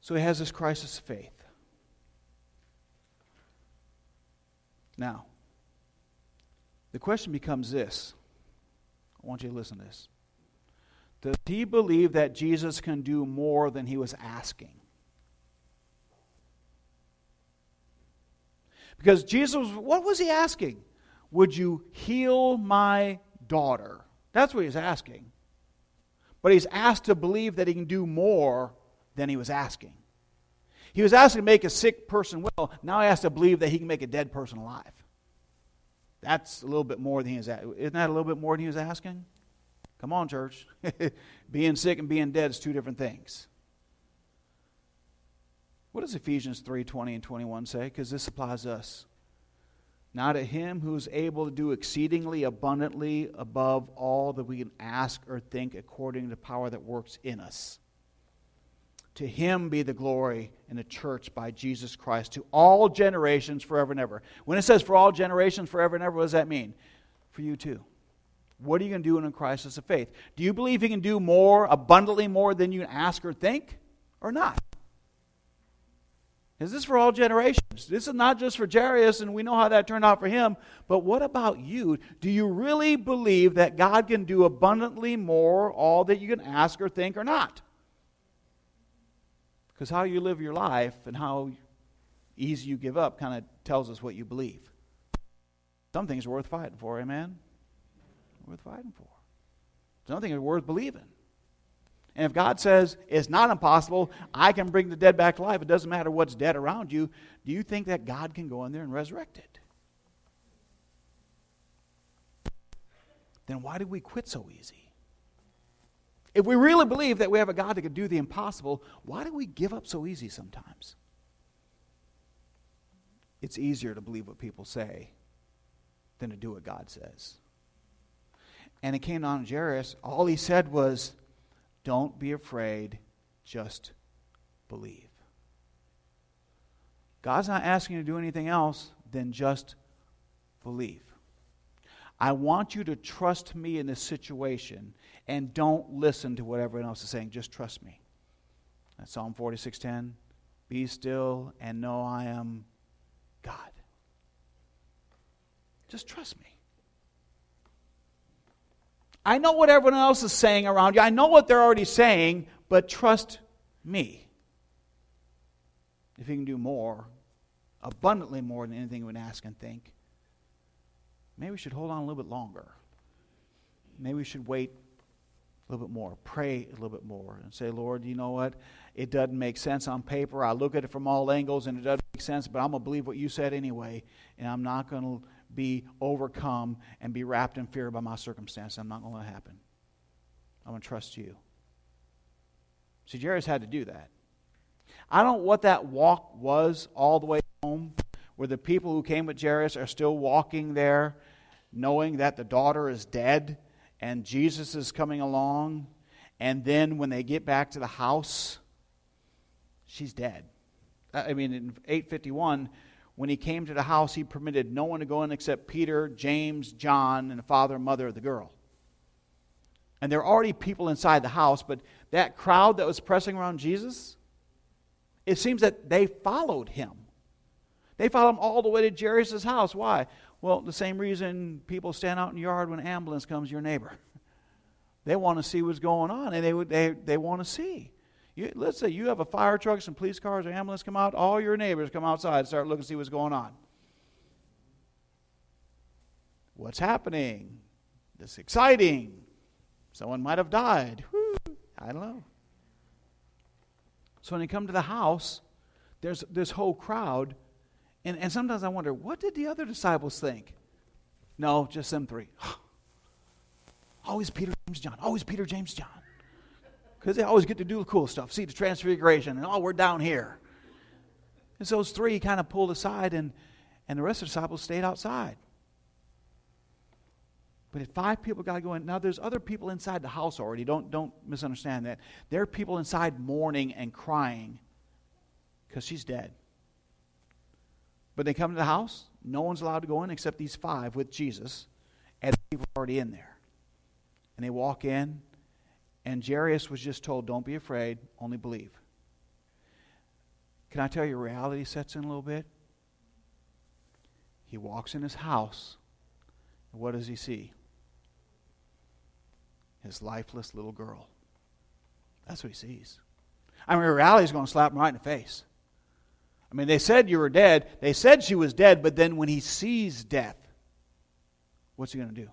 So he has this crisis of faith. Now, the question becomes this. I want you to listen to this. Does he believe that Jesus can do more than he was asking? Because Jesus, what was he asking? Would you heal my daughter? That's what he's asking. But he's asked to believe that he can do more than he was asking. He was asking to make a sick person well. Now he has to believe that he can make a dead person alive. That's a little bit more than he was asking. Isn't that a little bit more than he was asking? Come on, church. Being sick and being dead is two different things. What does Ephesians 3:20 and 21 say? Because this applies to us. Now to him who is able to do exceedingly abundantly above all that we can ask or think according to the power that works in us. To him be the glory in the church by Jesus Christ to all generations forever and ever. When it says for all generations forever and ever, what does that mean? For you too. What are you going to do in a crisis of faith? Do you believe he can do more, abundantly more than you can ask or think, or not? Is this for all generations? This is not just for Jairus, and we know how that turned out for him, but what about you? Do you really believe that God can do abundantly more, all that you can ask or think, or not? Because how you live your life and how easy you give up kind of tells us what you believe. Some things are worth fighting for, amen? Worth fighting for. Some things are worth believing. And if God says it's not impossible, I can bring the dead back to life, it doesn't matter what's dead around you, do you think that God can go in there and resurrect it? Then why did we quit so easy? If we really believe that we have a God that can do the impossible, why do we give up so easy sometimes? It's easier to believe what people say than to do what God says. And it came down to Jairus. All he said was, don't be afraid, just believe. God's not asking you to do anything else than just believe. I want you to trust me in this situation and don't listen to what everyone else is saying. Just trust me. That's Psalm 46:10. Be still and know I am God. Just trust me. I know what everyone else is saying around you. I know what they're already saying, but trust me. If he can do more, abundantly more than anything we would ask and think, maybe we should hold on a little bit longer. Maybe we should wait a little bit more, pray a little bit more, and say, Lord, you know what? It doesn't make sense on paper. I look at it from all angles, and it doesn't make sense, but I'm going to believe what you said anyway, and I'm not going to be overcome and be wrapped in fear by my circumstance. I'm not going to let it happen. I'm going to trust you. See, Jairus had to do that. I don't know what that walk was all the way home, where the people who came with Jairus are still walking there, knowing that the daughter is dead and Jesus is coming along, and then when they get back to the house, she's dead. I mean, in 8:51, when he came to the house, he permitted no one to go in except Peter, James, John, and the father and mother of the girl. And there are already people inside the house, but that crowd that was pressing around Jesus, it seems that they followed him. They followed him all the way to Jairus' house. Why? Well, the same reason people stand out in the yard when an ambulance comes, your neighbor. They want to see what's going on, and they want to see. Let's say you have a fire truck, some police cars, or ambulance come out, all your neighbors come outside and start looking to see what's going on. What's happening? This is exciting. Someone might have died. Whew, I don't know. So when they come to the house, there's this whole crowd, and sometimes I wonder, what did the other disciples think? No, just them three. Always Peter, James, John. Always Peter, James, John. Because they always get to do the cool stuff. See the transfiguration, and we're down here. And so those three kind of pulled aside, and the rest of the disciples stayed outside. But if 5 people got to go in, now there's other people inside the house already. Don't misunderstand that. There are people inside mourning and crying because she's dead. But they come to the house, no one's allowed to go in except these 5 with Jesus, and people are already in there. And they walk in, and Jairus was just told, don't be afraid, only believe. Can I tell you, reality sets in a little bit? He walks in his house, and what does he see? His lifeless little girl. That's what he sees. I mean, reality is going to slap him right in the face. I mean, they said you were dead. They said she was dead, but then when he sees death, what's he going to do?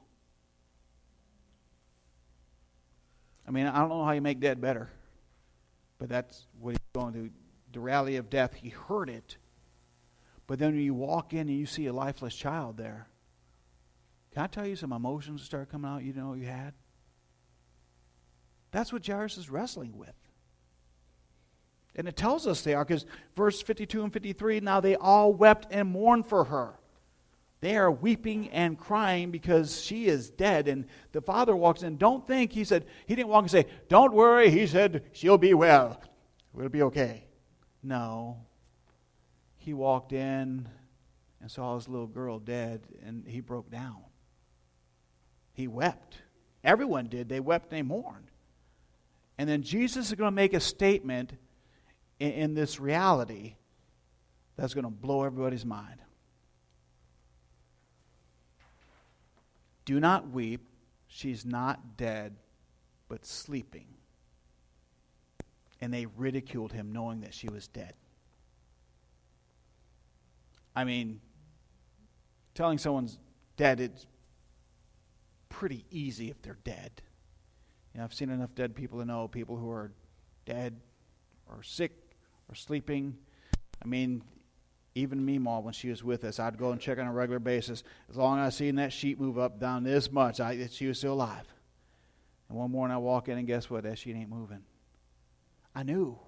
I mean, I don't know how you make dead better, but that's what he's going to. The reality of death, he heard it. But then when you walk in and you see a lifeless child there, can I tell you some emotions start coming out you didn't know you had? That's what Jairus is wrestling with. And it tells us they are, because verse 52 and 53, now they all wept and mourned for her. They are weeping and crying because she is dead. And the father walks in. Don't think, he said, he didn't walk and say, don't worry. He said, she'll be well. We'll be okay. No. He walked in and saw his little girl dead, and he broke down. He wept. Everyone did. They wept and they mourned. And then Jesus is going to make a statement in this reality that's going to blow everybody's mind. Do not weep. She's not dead, but sleeping. And they ridiculed him knowing that she was dead. I mean, telling someone's dead, it's pretty easy if they're dead. You know, I've seen enough dead people to know people who are dead or sick or sleeping. I mean, even Meemaw, when she was with us, I'd go and check on a regular basis. As long as I seen that sheet move up down this much, she was still alive. And one morning I walk in and guess what? That sheet ain't moving. I knew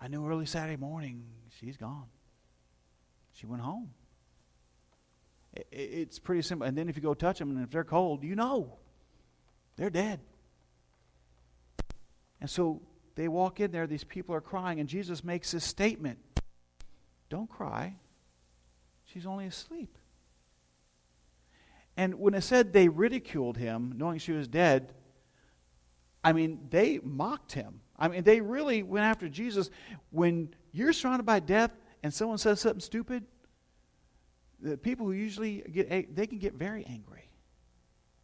early Saturday morning, she's gone. She went home. It's pretty simple. And then if you go touch them, and if they're cold, you know they're dead. And so they walk in there, these people are crying, and Jesus makes this statement. Don't cry. She's only asleep. And when it said they ridiculed him, knowing she was dead, I mean, they mocked him. I mean, they really went after Jesus. When you're surrounded by death and someone says something stupid, the people who usually they can get very angry.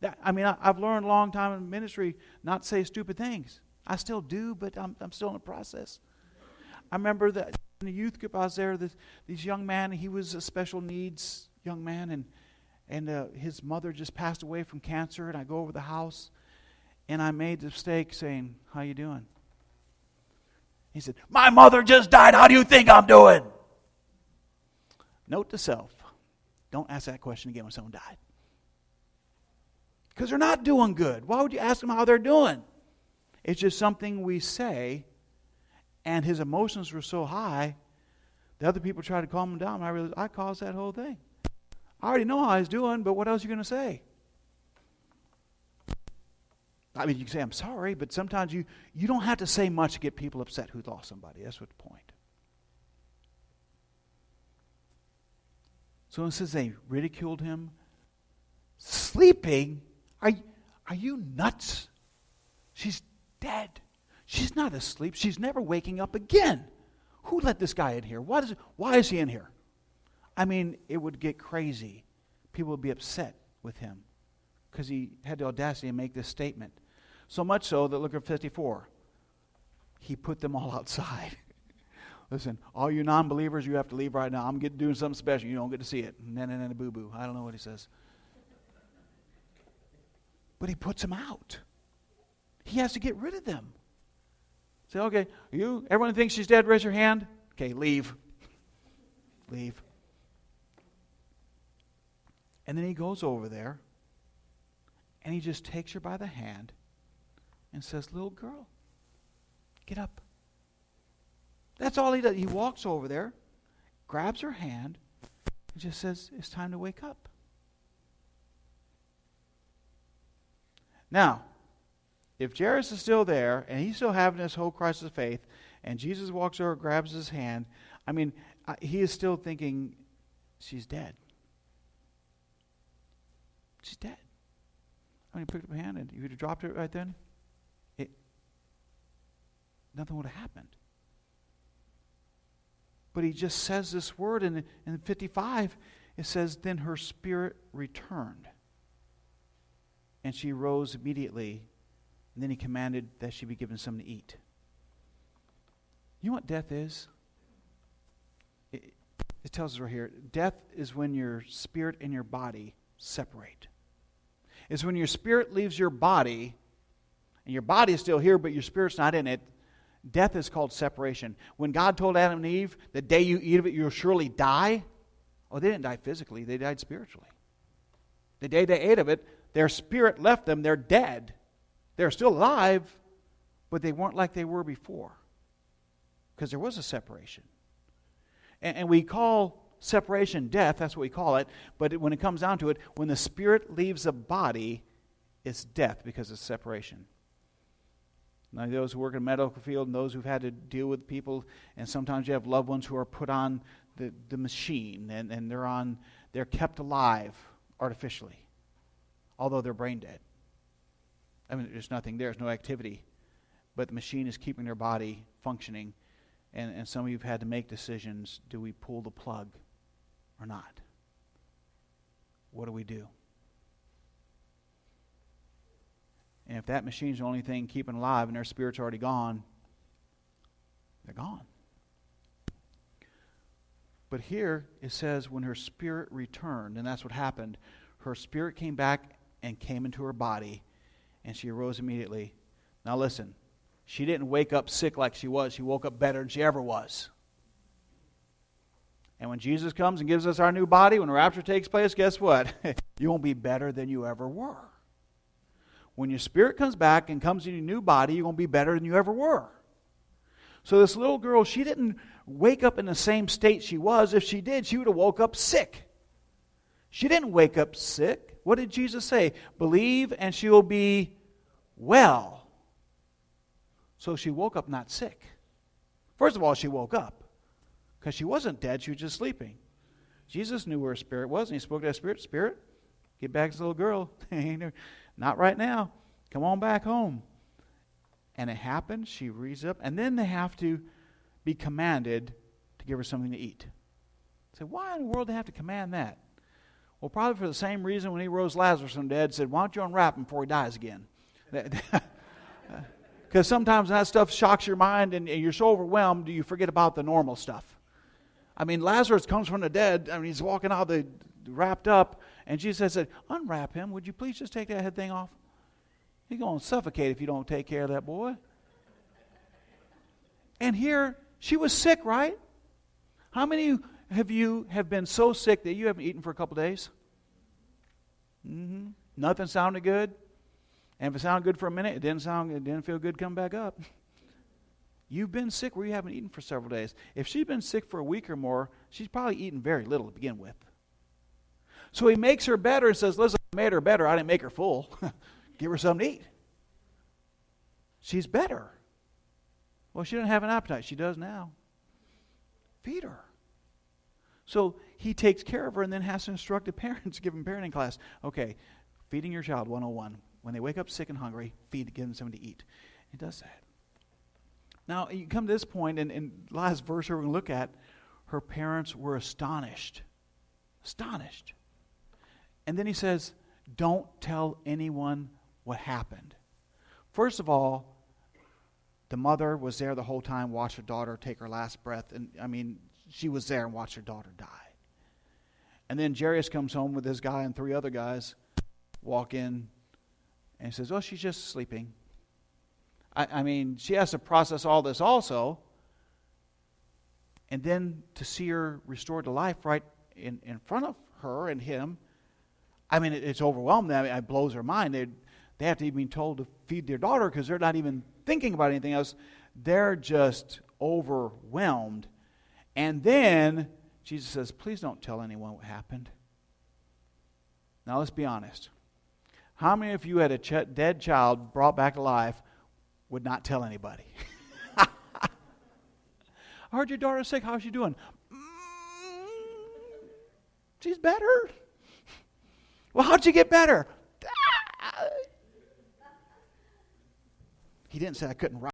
I've learned a long time in ministry not to say stupid things. I still do, but I'm still in the process. I remember that in the youth group I was there, this young man, he was a special needs young man, and his mother just passed away from cancer, and I go over the house, and I made the mistake saying, how you doing? He said, my mother just died. How do you think I'm doing? Note to self, don't ask that question again when someone died. Because they're not doing good. Why would you ask them how they're doing? It's just something we say, and his emotions were so high, the other people tried to calm him down. I realized I caused that whole thing. I already know how he's doing, but what else are you going to say? I mean, you can say, I'm sorry, but sometimes you don't have to say much to get people upset who lost somebody. That's what the point. So it says they ridiculed him. Sleeping? Are you nuts? She's dead. She's not asleep. She's never waking up again. Who let this guy in here? Why is he in here? I mean, it would get crazy. People would be upset with him because he had the audacity to make this statement. So much so that, look at 54. He put them all outside. Listen, all you non-believers, you have to leave right now. I'm doing something special. You don't get to see it. And boo-boo. I don't know what he says. But he puts them out. He has to get rid of them. Say, okay, everyone thinks she's dead, raise your hand. Okay, leave. Leave. And then he goes over there, and he just takes her by the hand and says, little girl, get up. That's all he does. He walks over there, grabs her hand, and just says, it's time to wake up. Now, if Jairus is still there, and he's still having this whole crisis of faith, and Jesus walks over, grabs his hand, I mean, he is still thinking, she's dead. She's dead. I mean, he picked up her hand, and if you'd have dropped it right then, nothing would have happened. But he just says this word, and in 55, it says, then her spirit returned. And she rose immediately. And then he commanded that she be given something to eat. You know what death is? It tells us right here, death is when your spirit and your body separate. It's when your spirit leaves your body, and your body is still here, but your spirit's not in it. Death is called separation. When God told Adam and Eve, the day you eat of it, you'll surely die. Oh, they didn't die physically. They died spiritually. The day they ate of it, their spirit left them. They're dead. They're still alive, but they weren't like they were before. Because there was a separation. And we call separation death. That's what we call it. But when it comes down to it, when the spirit leaves a body, it's death because it's separation. Now, those who work in the medical field and those who've had to deal with people, and sometimes you have loved ones who are put on the machine, and they're kept alive artificially, although they're brain dead. I mean, there's nothing there, there's no activity, but the machine is keeping their body functioning, and some of you have had to make decisions. Do we pull the plug or not? What do we do? And if that machine's the only thing keeping alive and their spirit's already gone, they're gone. But here it says when her spirit returned, and that's what happened. Her spirit came back and came into her body, and she arose immediately. Now listen, she didn't wake up sick like she was. She woke up better than she ever was. And when Jesus comes and gives us our new body, when the rapture takes place, guess what? You won't be better than you ever were. When your spirit comes back and comes in your new body, you're going to be better than you ever were. So this little girl, she didn't wake up in the same state she was. If she did, she would have woke up sick. She didn't wake up sick. What did Jesus say? Believe and she will be well. So she woke up not sick. First of all, she woke up because she wasn't dead. She was just sleeping. Jesus knew where her spirit was, and he spoke to that spirit. Spirit, get back to this little girl. Not right now. Come on back home. And it happened. She reads up. And then they have to be commanded to give her something to eat. So why in the world do they have to command that? Well, probably for the same reason when he rose Lazarus from the dead, said, why don't you unwrap him before he dies again? Because sometimes that stuff shocks your mind and you're so overwhelmed you forget about the normal stuff. I mean, Lazarus comes from the dead. I mean, he's walking out wrapped up. And Jesus said, unwrap him. Would you please just take that head thing off? He's going to suffocate if you don't take care of that boy. And here, she was sick, right? How many of you have been so sick that you haven't eaten for a couple days? Nothing sounded good? And if it sounded good for a minute, it didn't feel good coming back up. You've been sick where you haven't eaten for several days. If she's been sick for a week or more, she's probably eaten very little to begin with. So he makes her better and says, listen, I made her better. I didn't make her full. Give her something to eat. She's better. Well, she doesn't have an appetite. She does now. Feed her. So he takes care of her and then has to instruct the parents, give them parenting class. Okay, feeding your child 101. When they wake up sick and hungry, give them something to eat. He does that. Now, you come to this point, and the last verse we're going to look at, her parents were astonished. Astonished. And then he says, don't tell anyone what happened. First of all, the mother was there the whole time, watched her daughter take her last breath. And I mean, she was there and watched her daughter die. And then Jairus comes home with this guy and 3 other guys, walk in, and says, oh, she's just sleeping. I mean, she has to process all this also. And then to see her restored to life right in front of her and him, I mean, it's overwhelming. I mean, it blows her mind. They have to even be told to feed their daughter because they're not even thinking about anything else. They're just overwhelmed. And then Jesus says, please don't tell anyone what happened. Now, let's be honest. How many of you had a dead child brought back to life would not tell anybody? I heard your daughter's sick. How's she doing? She's better. Well, how'd you get better? He didn't say I couldn't write.